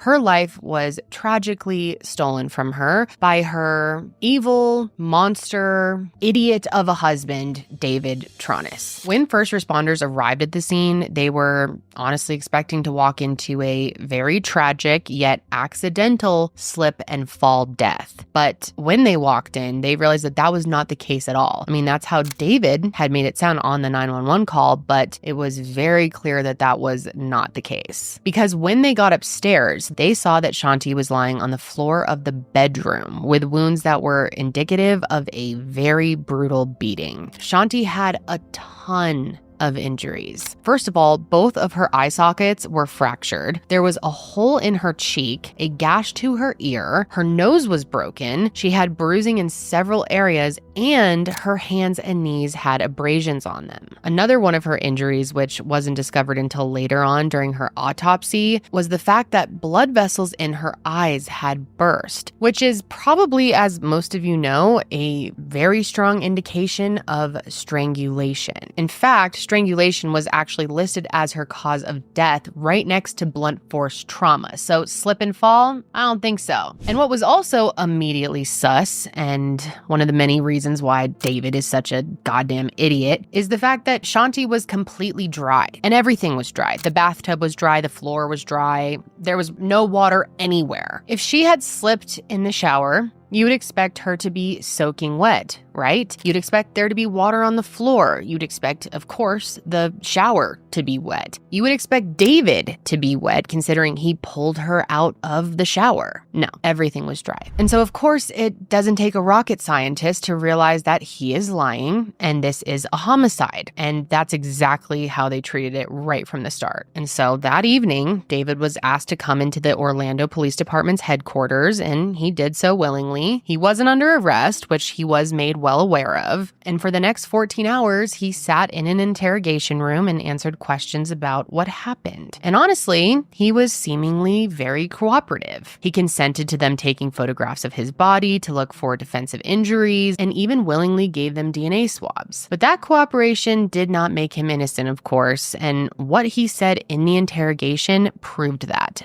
Her life was tragically stolen from her by her evil, monster, idiot of a husband, David Tronnes. When first responders arrived at the scene, they were honestly expecting to walk into a very tragic yet accidental slip and fall death. But when they walked in, they realized that that was not the case at all. I mean, that's how David had made it sound on the 911 call, but it was very clear that that was not the case. Because when they got upstairs, they saw that Shanti was lying on the floor of the bedroom with wounds that were indicative of a very brutal beating. Shanti had a ton of injuries. First of all, both of her eye sockets were fractured. There was a hole in her cheek, a gash to her ear, her nose was broken, she had bruising in several areas, and her hands and knees had abrasions on them. Another one of her injuries, which wasn't discovered until later on during her autopsy, was the fact that blood vessels in her eyes had burst, which is probably, as most of you know, a very strong indication of strangulation. In fact, strangulation was actually listed as her cause of death right next to blunt force trauma. So slip and fall? I don't think so. And what was also immediately sus, and one of the many reasons why David is such a goddamn idiot, is the fact that Shanti was completely dry. And everything was dry. The bathtub was dry, the floor was dry, there was no water anywhere. If she had slipped in the shower, you would expect her to be soaking wet, right? You'd expect there to be water on the floor. You'd expect, of course, the shower to be wet. You would expect David to be wet, considering he pulled her out of the shower. No, everything was dry. And so, of course, it doesn't take a rocket scientist to realize that he is lying and this is a homicide. And that's exactly how they treated it right from the start. And so that evening, David was asked to come into the Orlando Police Department's headquarters, and he did so willingly. He wasn't under arrest, which he was made well aware of. And for the next 14 hours, he sat in an interrogation room and answered questions about what happened. And honestly, he was seemingly very cooperative. He consented to them taking photographs of his body to look for defensive injuries, and even willingly gave them DNA swabs. But that cooperation did not make him innocent, of course, and what he said in the interrogation proved that.